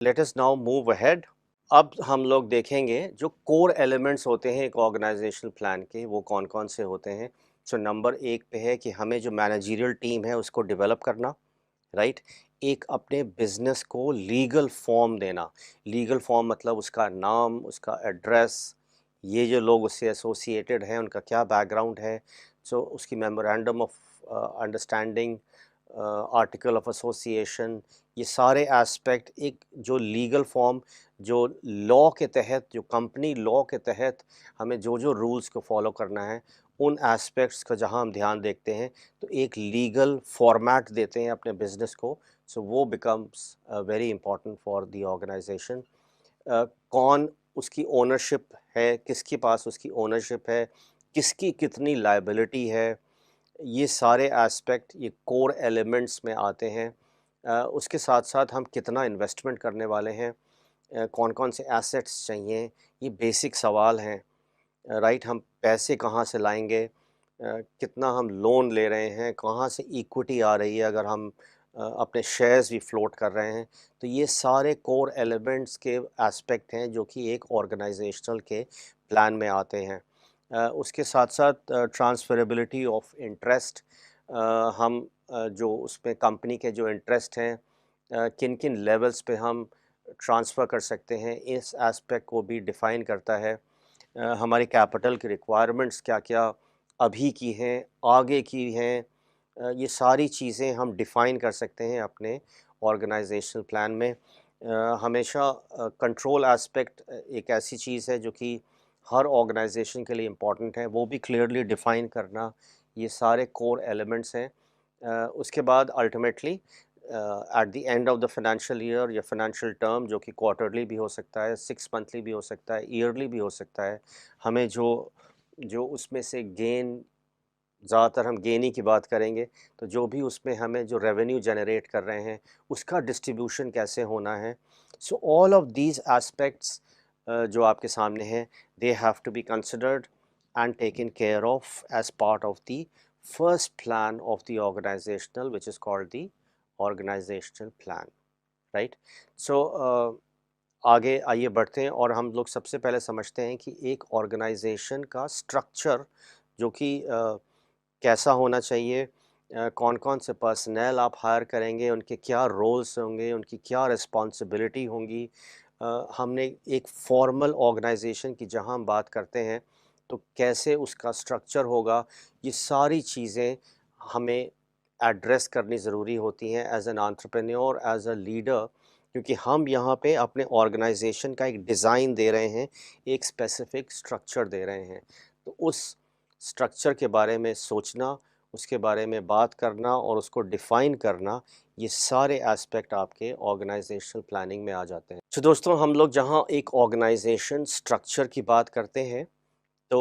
Let us now move ahead. अब हम लोग देखेंगे जो कोर एलिमेंट्स होते हैं एक ऑर्गेनाइजेशनल प्लान के, वो कौन कौन से होते हैं। सो नंबर एक पे है कि हमें जो मैनेजरियल टीम है उसको डेवलप करना, राइट। एक अपने बिजनेस को लीगल फॉर्म देना। लीगल फॉर्म मतलब उसका नाम, उसका एड्रेस, ये जो लोग उससे एसोसिएटेड हैं उनका क्या बैकग्राउंड है। सो उसकी memorandum of understanding, article of association, ये सारे एस्पेक्ट एक जो लीगल फॉर्म, जो लॉ के तहत, जो कंपनी लॉ के तहत हमें जो जो रूल्स को फॉलो करना है, उन एस्पेक्ट्स का जहां हम ध्यान देखते हैं तो एक लीगल फॉर्मेट देते हैं अपने बिजनेस को। सो वो becomes very important for the organization. कौन उसकी ओनरशिप है, किसके पास उसकी ओनरशिप है, किसकी कितनी लायबिलिटी है, ये सारे एस्पेक्ट ये कोर एलिमेंट्स में आते हैं। उसके साथ साथ हम कितना इन्वेस्टमेंट करने वाले हैं, कौन कौन से एसेट्स चाहिए, ये बेसिक सवाल हैं। राइट, हम पैसे कहाँ से लाएंगे, कितना हम लोन ले रहे हैं, कहाँ से इक्विटी आ रही है अगर हम अपने शेयर्स भी फ्लोट कर रहे हैं। तो ये सारे कोर एलिमेंट्स के एस्पेक्ट हैं जो कि एक ऑर्गेनाइजेशनल के प्लान में आते हैं। उसके साथ साथ ट्रांसफरेबिलिटी ऑफ इंटरेस्ट, हम जो उसमें कंपनी के जो इंटरेस्ट हैं किन किन लेवल्स पे हम ट्रांसफ़र कर सकते हैं, इस एस्पेक्ट को भी डिफ़ाइन करता है। हमारी कैपिटल की रिक्वायरमेंट्स क्या-क्या अभी की हैं, आगे की हैं, ये सारी चीज़ें हम डिफ़ाइन कर सकते हैं अपने ऑर्गेनाइजेशनल प्लान में। हमेशा कंट्रोल एस्पेक्ट एक ऐसी चीज़ है जो कि हर ऑर्गेनाइजेशन के लिए इम्पॉर्टेंट है, वो भी क्लियरली डिफ़ाइन करना, ये सारे कोर एलिमेंट्स हैं। उसके बाद ultimately at the end of the financial year या फाइनेंशियल टर्म, जो कि क्वार्टरली भी हो सकता है, 6 मंथली भी हो सकता है, ईयरली भी हो सकता है, हमें जो जो उसमें से गेन, ज़्यादातर हम गेन ही की बात करेंगे, तो जो भी उसमें हमें जो रेवेन्यू जनरेट कर रहे हैं उसका डिस्ट्रीब्यूशन कैसे होना है। So all of these aspects जो आपके सामने हैं, they have to be considered and taken care of as part of the first plan of the organisational which is called the organisational plan, right. So आगे आइए बढ़ते हैं और हम लोग सबसे पहले समझते हैं कि एक ऑर्गेनाइजेशन का स्ट्रक्चर जो कि कैसा होना चाहिए, कौन कौन से पर्सनल आप हायर करेंगे, उनके क्या रोल्स होंगे, उनकी क्या रिस्पॉन्सिबिलिटी होंगी। हमने एक फॉर्मल ऑर्गेनाइजेशन की जहां हम बात करते हैं तो कैसे उसका स्ट्रक्चर होगा, ये सारी चीज़ें हमें एड्रेस करनी ज़रूरी होती हैं as an entrepreneur, as a leader, क्योंकि हम यहाँ पे अपने ऑर्गेनाइजेशन का एक डिज़ाइन दे रहे हैं, एक स्पेसिफिक स्ट्रक्चर दे रहे हैं। तो उस स्ट्रक्चर के बारे में सोचना, उसके बारे में बात करना और उसको डिफ़ाइन करना, ये सारे एस्पेक्ट आपके ऑर्गेनाइजेशनल प्लानिंग में आ जाते हैं। तो दोस्तों, हम लोग जहाँ एक ऑर्गेनाइजेशन स्ट्रक्चर की बात करते हैं तो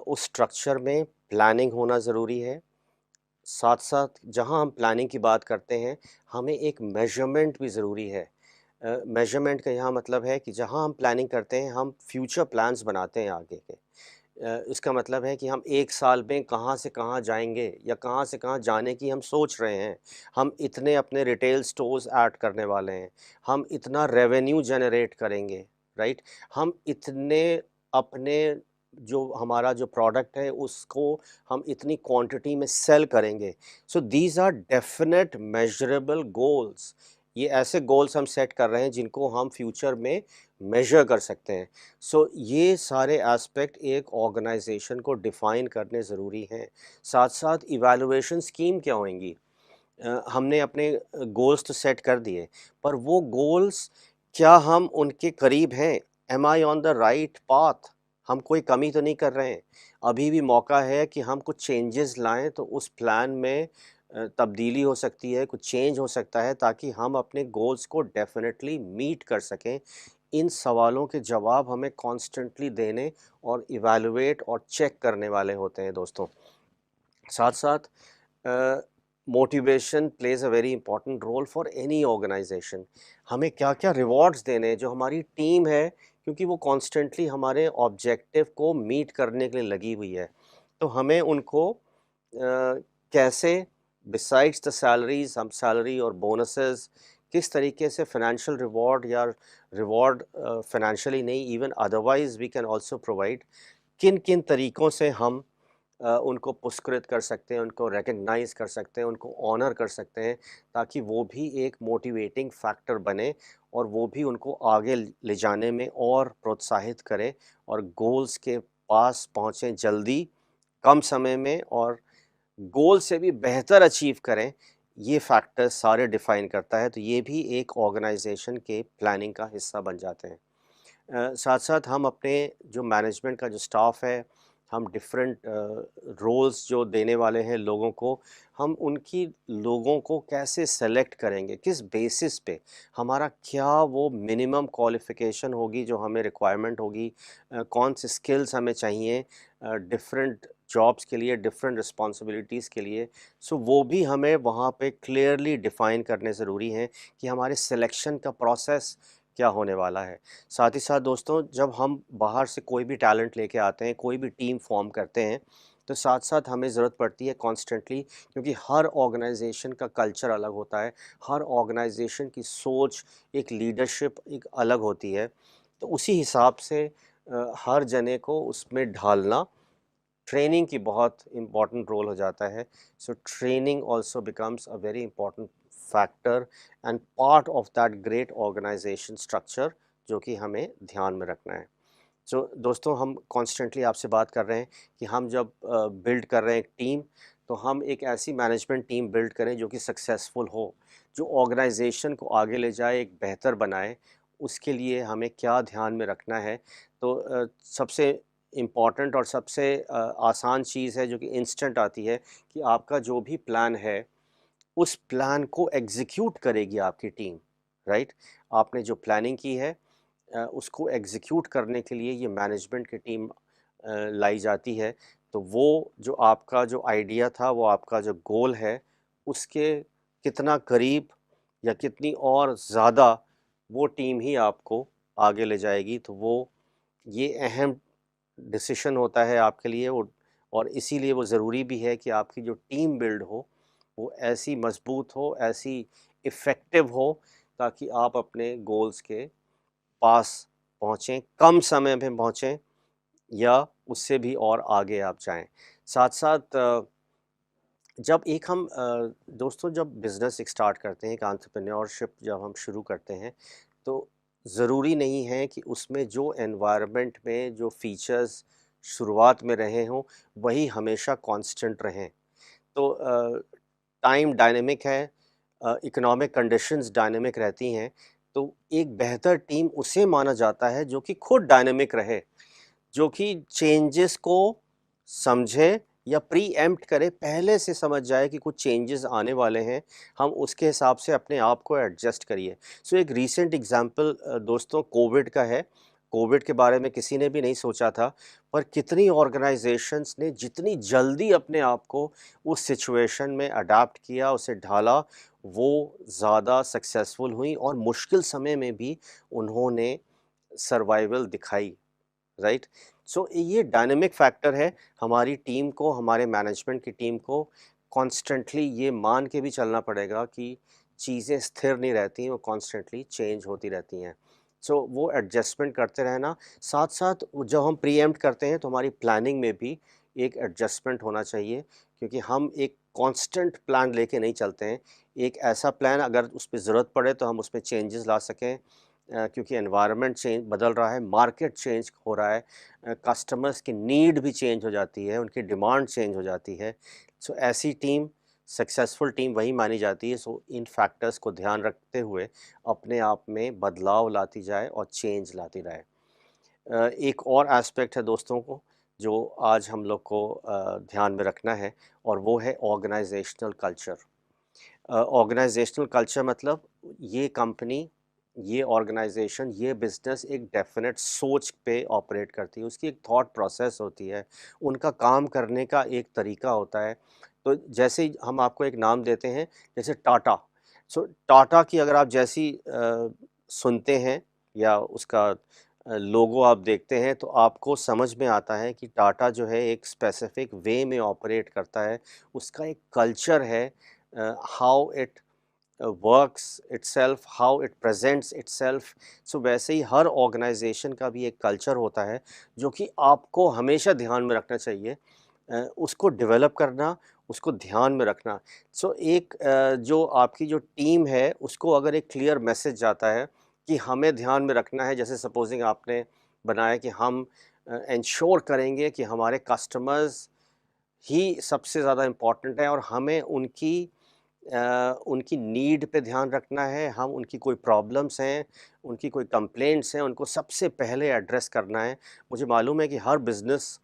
उस स्ट्रक्चर में प्लानिंग होना ज़रूरी है। साथ साथ जहाँ हम प्लानिंग की बात करते हैं, हमें एक मेजरमेंट भी ज़रूरी है। मेजरमेंट का यहाँ मतलब है कि जहाँ हम प्लानिंग करते हैं, हम फ्यूचर प्लान्स बनाते हैं आगे के। इसका मतलब है कि हम 1 साल में कहाँ से कहाँ जाएँगे या कहाँ से कहाँ जाने की हम सोच रहे हैं। हम इतने अपने रिटेल स्टोर्स ऐड करने वाले हैं, हम इतना रेवेन्यू जनरेट करेंगे, राइट? हम इतने अपने जो हमारा जो प्रोडक्ट है उसको हम इतनी क्वांटिटी में सेल करेंगे। So these are definite measurable goals. ये ऐसे गोल्स हम सेट कर रहे हैं जिनको हम फ्यूचर में मेज़र कर सकते हैं। सो ये सारे एस्पेक्ट एक ऑर्गेनाइजेशन को डिफ़ाइन करने ज़रूरी हैं। साथ-साथ इवैल्यूएशन स्कीम क्या होंगी? हमने अपने गोल्स तो सेट कर दिए, पर वो गोल्स क्या हम उनके करीब हैं? Am I on the right path? हम कोई कमी तो नहीं कर रहे हैं? अभी भी मौका है कि हम कुछ चेंजेस लाएँ तो उस प्लान में तब्दीली हो सकती है, कुछ चेंज हो सकता है ताकि हम अपने गोल्स को डेफ़िनेटली मीट कर सकें। इन सवालों के जवाब हमें कॉन्स्टेंटली देने और इवैल्यूएट और चेक करने वाले होते हैं दोस्तों। साथ-साथ motivation plays a very important role for any organization. हमें क्या-क्या रिवॉर्ड्स देने हैं, जो हमारी टीम है, क्योंकि वो कॉन्स्टेंटली हमारे ऑब्जेक्टिव को मीट करने के लिए लगी हुई है। तो हमें उनको कैसे बिसाइड्स द सैलरीज़, हम सैलरी और बोनसेस किस तरीके से फाइनेंशियल रिवॉर्ड या रिवॉर्ड फाइनेंशियली नहीं, even otherwise we can also provide, किन किन तरीक़ों से हम उनको पुरस्कृत कर सकते हैं, उनको रिकॉग्नाइज़ कर सकते हैं, उनको ऑनर कर सकते हैं, ताकि वो भी एक मोटिवेटिंग फैक्टर बने और वो भी उनको आगे ले जाने में और प्रोत्साहित करे और गोल्स के पास पहुँचें जल्दी, कम समय में, और गोल से भी बेहतर अचीव करें। ये फैक्टर्स सारे डिफ़ाइन करता है, तो ये भी एक ऑर्गेनाइज़ेशन के प्लानिंग का हिस्सा बन जाते हैं। साथ-साथ हम अपने जो मैनेजमेंट का जो स्टाफ है, हम डिफरेंट रोल्स जो देने वाले हैं लोगों को, हम उनकी लोगों को कैसे सेलेक्ट करेंगे, किस बेसिस पे, हमारा क्या वो मिनिमम क्वालिफ़िकेशन होगी जो हमें रिक्वायरमेंट होगी, कौन से स्किल्स हमें चाहिए डिफरेंट जॉब्स के लिए, डिफरेंट रिस्पॉन्सिबिलिटीज़ के लिए। सो वो भी हमें वहाँ पे क्लियरली डिफ़ाइन करने ज़रूरी हैं कि हमारे सिलेक्शन का प्रोसेस क्या होने वाला है। साथ ही साथ दोस्तों, जब हम बाहर से कोई भी टैलेंट लेके आते हैं, कोई भी टीम फॉर्म करते हैं, तो साथ-साथ हमें ज़रूरत पड़ती है कॉन्स्टेंटली, क्योंकि हर ऑर्गेनाइज़ेशन का कल्चर अलग होता है, हर ऑर्गेनाइज़ेशन की सोच, एक लीडरशिप एक अलग होती है। तो उसी हिसाब से हर जने को उसमें ढालना, ट्रेनिंग की बहुत इम्पॉर्टेंट रोल हो जाता है। So training also becomes a very important factor and part of that great organisation structure, जो कि हमें ध्यान में रखना है। सो दोस्तों, हम कॉन्स्टेंटली आपसे बात कर रहे हैं कि हम जब बिल्ड कर रहे हैं एक टीम, तो हम एक ऐसी मैनेजमेंट टीम बिल्ड करें जो कि सक्सेसफुल हो, जो ऑर्गेनाइजेशन को आगे ले जाए, एक बेहतर बनाए। उसके लिए हमें क्या ध्यान में रखना है? तो सबसे इम्पॉर्टेंट और सबसे आसान चीज़ है जो कि इंस्टेंट आती है, कि आपका जो भी प्लान है, उस प्लान को एग्ज़ीक्यूट करेगी आपकी टीम, राइट? आपने जो प्लानिंग की है, उसको एग्ज़ीक्यूट करने के लिए ये मैनेजमेंट की टीम लाई जाती है। तो वो जो आपका जो आइडिया था, वो आपका जो गोल है, उसके कितना करीब या कितनी और ज़्यादा वो टीम ही आपको आगे ले जाएगी। तो वो ये अहम डिसीशन होता है आपके लिए, वो और इसीलिए वो ज़रूरी भी है कि आपकी जो टीम बिल्ड हो, वो ऐसी मज़बूत हो, ऐसी इफ़ेक्टिव हो, ताकि आप अपने गोल्स के पास पहुँचें, कम समय में पहुँचें या उससे भी और आगे आप जाएँ। साथ-साथ जब एक हम दोस्तों, जब बिज़नेस एक स्टार्ट करते हैं, एक एंटरप्रेन्योरशिप जब हम शुरू करते हैं, तो ज़रूरी नहीं है कि उसमें जो एनवायरनमेंट में जो फ़ीचर्स शुरुआत में रहे हों, वही हमेशा कांस्टेंट रहें। तो टाइम डायनेमिक है, इकोनॉमिक कंडीशंस डायनेमिक रहती हैं, तो एक बेहतर टीम उसे माना जाता है जो कि खुद डायनेमिक रहे, जो कि चेंजेस को समझे या प्रीएम्प्ट करे, पहले से समझ जाए कि कुछ चेंजेस आने वाले हैं, हम उसके हिसाब से अपने आप को एडजस्ट करिए। सो एक रीसेंट एग्जांपल दोस्तों कोविड का है। कोविड के बारे में किसी ने भी नहीं सोचा था, पर कितनी ऑर्गेनाइजेशंस ने जितनी जल्दी अपने आप को उस सिचुएशन में अडैप्ट किया, उसे ढाला, वो ज़्यादा सक्सेसफुल हुई और मुश्किल समय में भी उन्होंने सर्वाइवल दिखाई। राइट? सो ये डायनामिक फैक्टर है। हमारी टीम को, हमारे मैनेजमेंट की टीम को कॉन्स्टेंटली ये मान के भी चलना पड़ेगा कि चीज़ें स्थिर नहीं रहती हैं, वो कॉन्स्टेंटली चेंज होती रहती हैं। सो वो एडजस्टमेंट करते रहना, साथ-साथ जब हम प्रीएम्प्ट करते हैं, तो हमारी प्लानिंग में भी एक एडजस्टमेंट होना चाहिए, क्योंकि हम एक कांस्टेंट प्लान लेके नहीं चलते हैं। एक ऐसा प्लान, अगर उस पे ज़रूरत पड़े तो हम उसमें चेंजेस ला सकें, क्योंकि एनवायरनमेंट चेंज बदल रहा है, मार्केट चेंज हो रहा है, कस्टमर्स की नीड भी चेंज हो जाती है, उनकी डिमांड चेंज हो जाती है। सो ऐसी टीम, सक्सेसफुल टीम वही मानी जाती है। सो इन फैक्टर्स को ध्यान रखते हुए अपने आप में बदलाव लाती जाए और चेंज लाती रहे। एक और एस्पेक्ट है दोस्तों को, जो आज हम लोग को ध्यान में रखना है, और वो है ऑर्गेनाइजेशनल कल्चर। ऑर्गेनाइजेशनल कल्चर मतलब ये कंपनी, ये ऑर्गेनाइजेशन, ये बिज़नेस एक डेफ़िनेट सोच पे ऑपरेट करती है, उसकी एक थॉट प्रोसेस होती है, उनका काम करने का एक तरीका होता है। तो जैसे ही हम आपको एक नाम देते हैं, जैसे टाटा। सो टाटा की अगर आप जैसी सुनते हैं या उसका लोगो आप देखते हैं, तो आपको समझ में आता है कि टाटा जो है एक स्पेसिफ़िक वे में ऑपरेट करता है, उसका एक कल्चर है, how it works itself, how it presents itself. So वैसे ही हर ऑर्गेनाइजेशन का भी एक कल्चर होता है जो कि आपको हमेशा ध्यान में रखना चाहिए, उसको डेवलप करना, उसको ध्यान में रखना। सो एक जो आपकी जो टीम है उसको अगर एक क्लियर मैसेज जाता है कि हमें ध्यान में रखना है, जैसे सपोजिंग आपने बनाया कि हम इंश्योर करेंगे कि हमारे कस्टमर्स ही सबसे ज़्यादा इम्पोर्टेंट है और हमें उनकी नीड पे ध्यान रखना है, हम उनकी कोई प्रॉब्लम्स हैं, उनकी कोई कंप्लेंट्स हैं, उनको सबसे पहले एड्रेस करना है। मुझे मालूम है कि हर बिज़नेस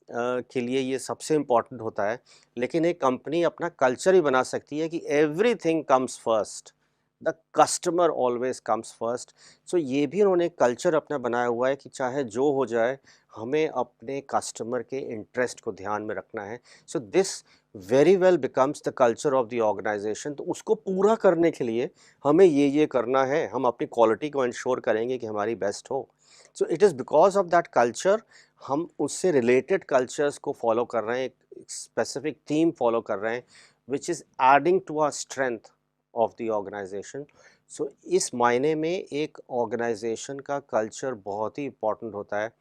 के लिए ये सबसे इम्पोर्टेंट होता है, लेकिन एक कंपनी अपना कल्चर ही बना सकती है कि everything comes first, the customer always comes first. So ये भी उन्होंने कल्चर अपना बनाया हुआ है कि चाहे जो हो जाए, हमें अपने कस्टमर के इंटरेस्ट को ध्यान में रखना है। So this very well becomes the culture of the organisation. तो उसको पूरा करने के लिए हमें ये करना है, हम अपनी क्वालिटी को इंश्योर करेंगे कि हमारी बेस्ट हो। So it is because of that culture हम उससे रिलेटेड कल्चर्स को फॉलो कर रहे हैं, एक स्पेसिफिक थीम फॉलो कर रहे हैं which is adding to our strength of the organisation. So इस मायने में एक ऑर्गेनाइजेशन का कल्चर बहुत ही इम्पोर्टेंट होता है,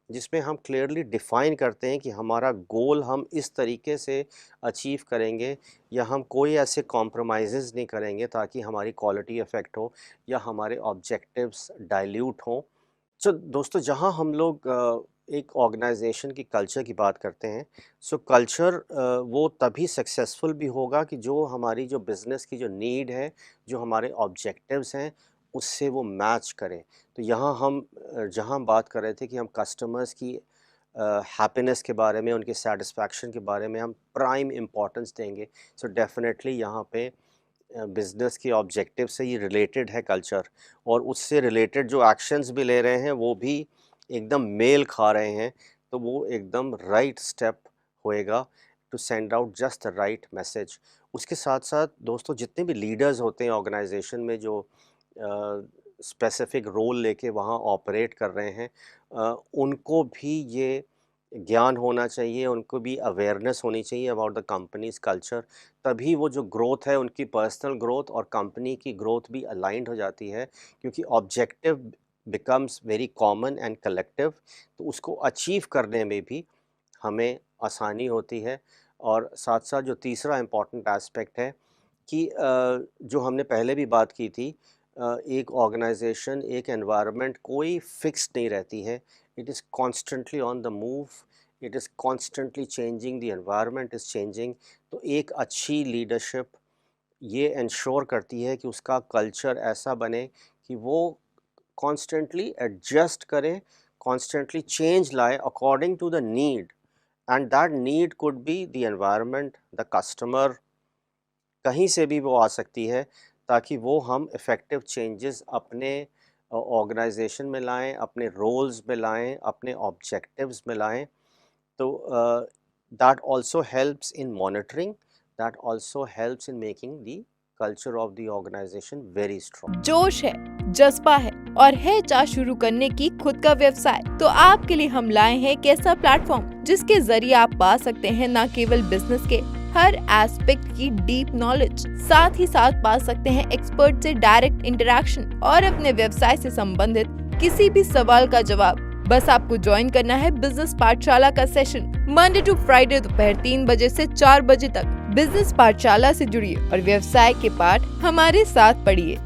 जिसमें हम क्लियरली डिफ़ाइन करते हैं कि हमारा गोल हम इस तरीके से अचीव करेंगे या हम कोई ऐसे कॉम्प्रोमाइज़ेज़ नहीं करेंगे ताकि हमारी क्वालिटी अफेक्ट हो या हमारे ऑब्जेक्टिव्स डाइल्यूट हों। सो दोस्तों, जहाँ हम लोग एक ऑर्गेनाइजेशन की कल्चर की बात करते हैं, सो कल्चर वो तभी सक्सेसफुल भी होगा कि जो हमारी जो बिज़नेस की जो नीड है, जो हमारे ऑब्जेक्टिव्स हैं, उससे वो मैच करे। तो यहाँ हम जहाँ बात कर रहे थे कि हम कस्टमर्स की हैप्पीनेस के बारे में, उनके सेटिस्फैक्शन के बारे में हम प्राइम इम्पोर्टेंस देंगे। सो डेफ़िनेटली यहाँ पे बिज़नेस के ऑब्जेक्टिव से ही रिलेटेड है कल्चर, और उससे रिलेटेड जो एक्शंस भी ले रहे हैं वो भी एकदम मेल खा रहे हैं, तो वो एकदम राइट स्टेप होएगा to send out just the right message. उसके साथ साथ दोस्तों, जितने भी लीडर्स होते हैं ऑर्गेनाइजेशन में जो स्पेसिफिक रोल लेके वहाँ ऑपरेट कर रहे हैं, उनको भी ये ज्ञान होना चाहिए, उनको भी अवेयरनेस होनी चाहिए अबाउट द कंपनीज़ कल्चर। तभी वो जो ग्रोथ है, उनकी पर्सनल ग्रोथ और कंपनी की ग्रोथ भी अलाइंड हो जाती है, क्योंकि objective becomes very common and collective. तो उसको अचीव करने में भी हमें आसानी होती है। और साथ साथ जो तीसरा इम्पॉर्टेंट एस्पेक्ट है कि जो हमने पहले भी बात की थी, एक ऑर्गेनाइजेशन, एक एनवायरनमेंट कोई फिक्स नहीं रहती है। It is constantly on the move, it is constantly changing, the environment is changing. तो एक अच्छी लीडरशिप ये इंश्योर करती है कि उसका कल्चर ऐसा बने कि वो कॉन्स्टेंटली एडजस्ट करे, कॉन्स्टेंटली चेंज लाए according to the need, and that need could be the environment, the customer, कहीं से भी वो आ सकती है, ताकि वो हम इफ़ेक्टिव चेंजेस अपने ऑर्गेनाइजेशन में लाएं, अपने रोल्स में लाएं, अपने ऑब्जेक्टिव्स में लाएं। तो that also helps in monitoring, that also helps in making the culture of the organisation very strong. जोश है, जज्बा है और है चाह शुरू करने की खुद का व्यवसाय, तो आपके लिए हम लाए हैं एक ऐसा प्लेटफॉर्म जिसके जरिए आप पा सकते हैं न केवल बिजनेस के हर एस्पेक्ट की डीप नॉलेज, साथ ही साथ पा सकते हैं एक्सपर्ट से डायरेक्ट इंटरेक्शन और अपने व्यवसाय से संबंधित किसी भी सवाल का जवाब। बस आपको ज्वाइन करना है बिजनेस पाठशाला का सेशन मंडे टू फ्राइडे दोपहर 3 बजे से 4 बजे तक। बिजनेस पाठशाला से जुड़िए और व्यवसाय के पाठ हमारे साथ पढ़िए।